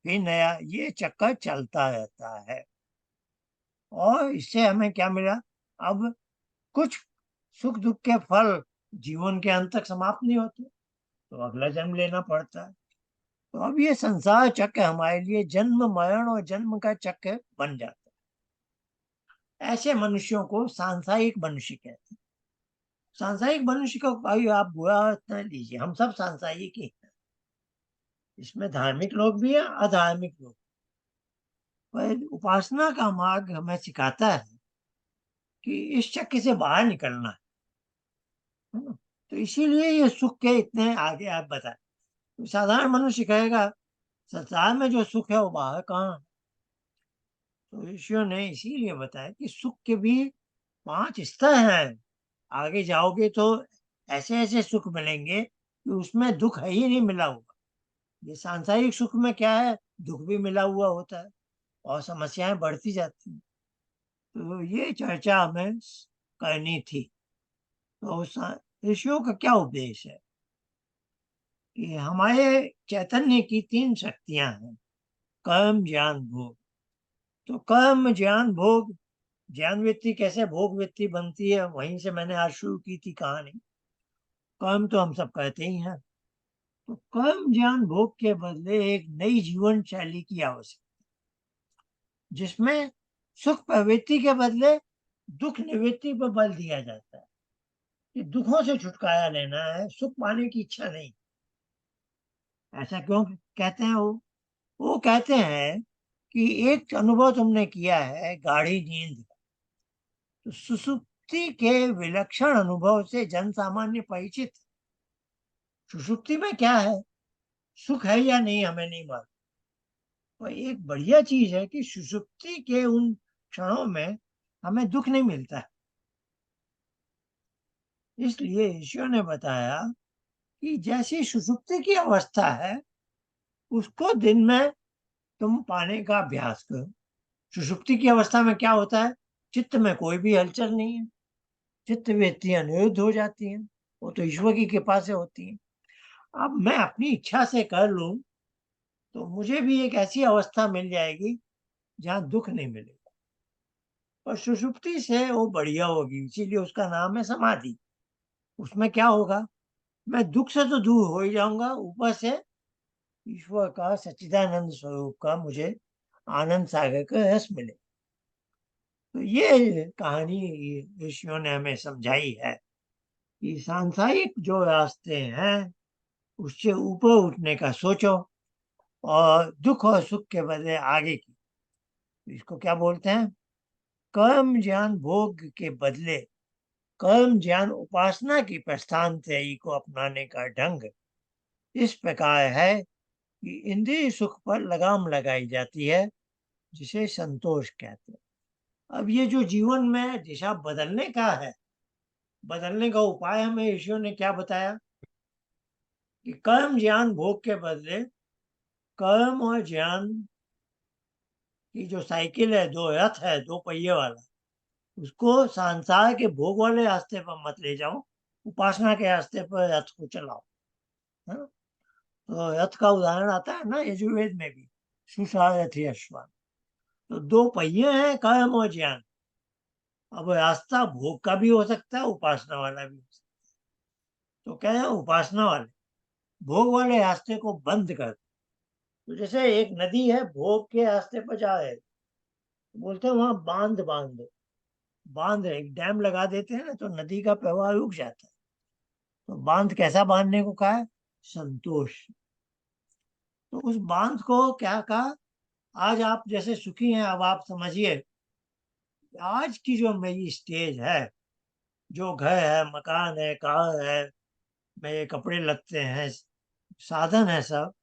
फिर नया, ये चक्कर चलता रहता है। और इससे हमें क्या मिला? अब कुछ सुख दुख के फल जीवन के अंत तक समाप्त नहीं होते, तो अगला जन्म लेना पड़ता है। तो अब ये संसार चक्र हमारे लिए जन्म मरण और जन्म का चक्र बन जाता है। ऐसे मनुष्यों को सांसारिक मनुष्य कहते हैं। सांसारिक मनुष्य का भाई आप बुरा अर्थ न लीजिए, हम सब सांसारिक ही हैं। इसमें धार्मिक लोग भी हैं, अधार्मिक लोग। पर उपासना का मार्ग हमें सिखाता है कि इस चक्र से बाहर निकलना है ना। तो इसीलिए ये सुख के इतने आगे आप बताएं। तो साधारण मनुष्य कहेगा संसार में जो सुख है वो बाहर कहाँ है? तो ऋषियों ने इसीलिए बताया कि सुख के भी 5 स्तर हैं। आगे जाओगे तो ऐसे-ऐसे सुख मिलेंगे कि उसमें दुःख है ही नहीं मिला हुआ। ये सांसारिक सुख में क्या है, दुःख भी मिला हुआ होता है और समस्याएँ बढ़ती जाती हैं। तो ये चर्चा हमें करनी थी। तो ऋषियों का क्या उपदेश है कि हमारे चैतन्य की 3 शक्तियाँ हैं, कर्म, ज्ञान, भोग। तो कर्म, ज्ञान, भोग, ज्ञान वृत्ति कैसे भोग वृत्ति बनती है, वहीं से मैंने आज शुरू की थी कहानी। कर्म तो हम सब करते ही हैं। तो कर्म, ज्ञान, भोग के बदले एक नई जीवन शैली की आवश्यकता, जिसमें सुख प्रवृत्ति के बदले दुःख निवृत्ति पर बल दिया जाता है। कि दुखों से छुटकारा लेना है, सुख पाने की इच्छा नहीं। ऐसा क्यों कहते हैं वो? वो कहते हैं कि एक अनुभव तुमने किया है गाढ़ी नींद का, तो सुषुप्ति के विलक्षण अनुभव से जन सामान्य परिचित। सुषुप्ति में क्या है, सुख है या नहीं हमें नहीं मालूम। और एक बढ़िया चीज है कि सुषुप्ति के उन क्षणों में हमें दुख नहीं मिलता है। इसलिए ईश्वर ने बताया कि जैसी सुषुप्ति की अवस्था है, उसको दिन में तुम पाने का अभ्यास करो। सुषुप्ति की अवस्था में क्या होता है, चित्त में कोई भी हलचल नहीं है, चित्त वृत्तियां निरुद्ध हो जाती हैं। वो तो ईश्वर की कृपा से होती हैं। अब मैं अपनी इच्छा से कर लूं तो मुझे भी एक ऐसी अवस्था मिल जाएगी जहां दुख नहीं मिलेगा। और सुषुप्ति से वो बढ़िया होगी, इसीलिए उसका नाम है समाधि। उसमें क्या होगा, मैं दुख से तो दूर हो ही जाऊंगा, ऊपर से ईश्वर का सच्चिदानंद स्वरूप का मुझे आनंद सागर का रस मिले। तो ये कहानी ऋषियों ने हमें समझाई है कि सांसारिक जो रास्ते हैं उससे ऊपर उठने का सोचो और दुख और सुख के बदले आगे की। इसको क्या बोलते हैं, कर्म ज्ञान भोग के बदले कर्म ज्ञान उपासना की प्रस्थान त्रयी को अपनाने का ढंग इस प्रकार है कि इंद्रिय सुख पर लगाम लगाई जाती है, जिसे संतोष कहते हैं। अब ये जो जीवन में दिशा बदलने का है, बदलने का उपाय हमें ऋषियों ने क्या बताया कि कर्म ज्ञान भोग के बदले कर्म और ज्ञान की जो साइकिल है, दो रथ है, दो पहिए वाला, उसको संसार के भोग वाले रास्ते पर मत ले जाओ, उपासना के रास्ते पर रथ को चलाओ। है ना? तो रथ का उदाहरण आता है ना यजुर्वेद में भी, सुसारथी अश्वान। तो दो पहिए हैं, कर्म और ज्ञान। अब रास्ता भोग का भी हो सकता है, उपासना वाला भी हो सकता है। तो कह रहे हैं उपासना वाले भोग वाले रास्ते को बंद कर। तो जैसे एक नदी है, भोग के रास्ते पर जा रहे, तो बोलते हैं वहां बांध बांध दो। बांध एक डैम लगा देते हैं ना, तो नदी का प्रवाह रुक जाता है। तो बांध कैसा बांधने को कहा है, संतोष। तो उस बांध को क्या कहा, आज आप जैसे सुखी हैं, अब आप समझिए आज की जो मेरी स्टेज है, जो घर है, मकान है, कार है, मेरे कपड़े लगते हैं, साधन है सब,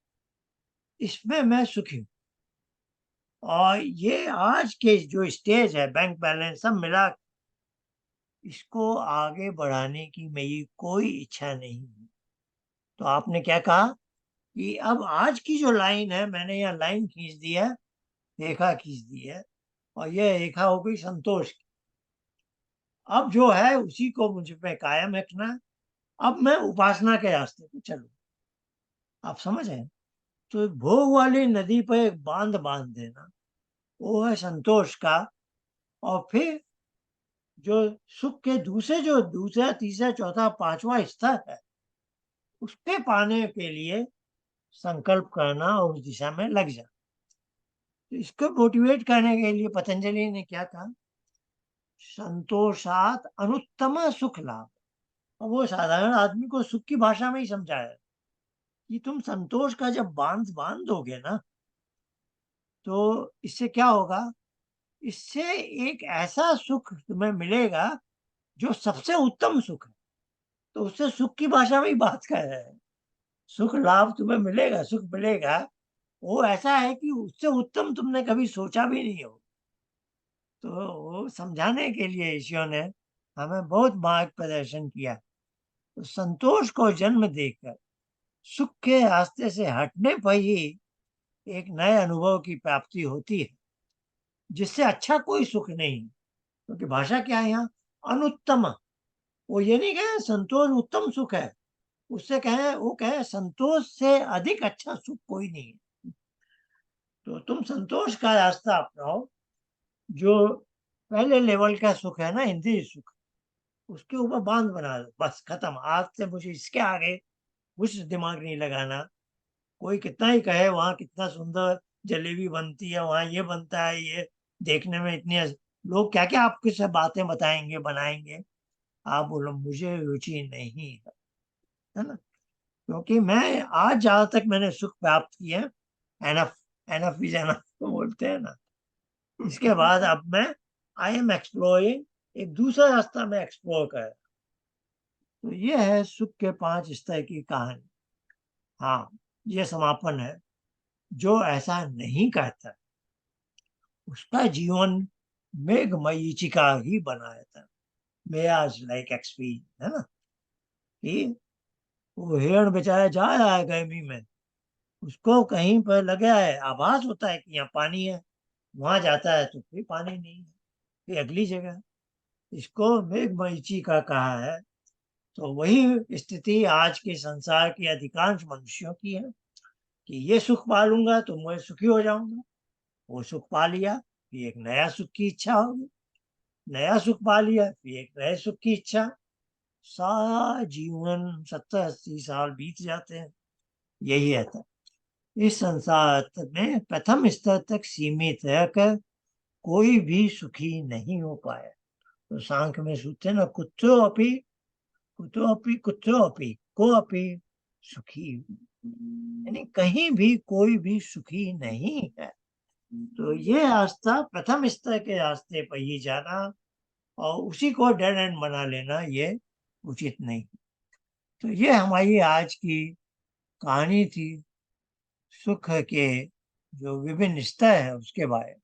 इसमें मैं सुखी हूँ। और ये आज के जो स्टेज है, बैंक बैलेंस सब मिला, इसको आगे बढ़ाने की मेरी कोई इच्छा नहीं है। तो आपने क्या कहा कि अब आज की जो लाइन है, मैंने यहाँ लाइन खींच दी है, रेखा खींच दी है, और यह रेखा हो गई संतोष की। अब जो है उसी को मुझ पे कायम रखना है। अब मैं उपासना के रास्ते पे चलूँ। आप समझ रहे हैं? तो भोग वाली नदी पर एक बांध बांध देना, वो है संतोष का। और फिर जो सुख के दूसरे जो दूसरा, तीसरा, चौथा, पांचवा स्तर है, उसके पाने के लिए संकल्प करना और उस दिशा में लग जाना। तो इसको मोटिवेट करने के लिए पतंजलि ने क्या कहा, संतोषात अनुत्तम सुख लाभ। और वो साधारण आदमी को सुख की भाषा में ही समझाया कि तुम संतोष का जब बांध बांध दोगे ना, तो इससे क्या होगा, इससे एक ऐसा सुख तुम्हें मिलेगा जो सबसे उत्तम सुख है। तो उससे सुख की भाषा में ही बात कर रहे हैं। सुख लाभ तुम्हें मिलेगा, सुख मिलेगा, वो ऐसा है कि उससे उत्तम तुमने कभी सोचा भी नहीं हो। तो वो समझाने के लिए ईश्वर ने हमें बहुत मार्ग प्रदर्शन किया तो संतोष को जन्म देकर सुख के रास्ते से हटने पर ही एक नए अनुभव की प्राप्ति होती है, जिससे अच्छा कोई सुख नहीं। क्योंकि भाषा क्या है यहाँ? अनुत्तम। वो ये नहीं कहे संतोष उत्तम सुख है, उससे कहे वो कहे संतोष से अधिक अच्छा सुख कोई नहीं है। तो तुम संतोष का रास्ता अपनाओ। जो पहले लेवल का सुख है ना, इंद्रिय सुख, उसके ऊपर बांध बना दो, बस खत्म। आज से मुझे इसके आगे कुछ दिमाग नहीं लगाना। कोई कितना ही कहे वहाँ कितना सुंदर जलेबी बनती है, वहाँ ये बनता है, ये देखने में इतनी लोग क्या क्या आपके से बातें बताएंगे बनाएंगे, आप बोलो मुझे रुचि नहीं है ना। क्योंकि मैं आज जहां तक मैंने सुख प्राप्त किया, एनफ, एनफ इज एनफ तो बोलते हैं ना। इसके बाद अब मैं आई एम एक्सप्लोरिंग, एक दूसरा रास्ता मैं एक्सप्लोर कर। तो ये है सुख के 5 स्तर की कहानी। हाँ, ये समापन है। जो ऐसा नहीं करता उसका जीवन मेघमरीचिका ही बना रहता है। मेराज लाइक एक्सपीरियंस है ना, कि वो हिरण बेचारा जा रहा है गर्मी में, उसको कहीं पर लगा है, आभास होता है कि यहाँ पानी है, वहां जाता है तो फिर पानी नहीं है, फिर अगली जगह। इसको मेघमरीची का कहा है। तो वही स्थिति आज के संसार के अधिकांश मनुष्यों की है, कि ये सुख पालूंगा तो मैं सुखी हो जाऊंगा। वो सुख पा लिया, फिर एक नया सुख की इच्छा होगी, नया सुख पा लिया, फिर एक नए सुख की इच्छा। सारा जीवन 70-80 साल बीत जाते हैं, यही रहता है। इस संसार में प्रथम स्तर तक सीमित रहकर कोई भी सुखी नहीं हो पाया। तो सांख्य में सूत्र है ना, कुतो अपि को अपि सुखी, यानी कहीं भी कोई भी सुखी नहीं है। तो ये रास्ता प्रथम स्तर के रास्ते पर ही जाना और उसी को डेड एंड बना लेना, ये उचित नहीं। तो ये हमारी आज की कहानी थी, सुख के जो विभिन्न स्तर है उसके बारे में।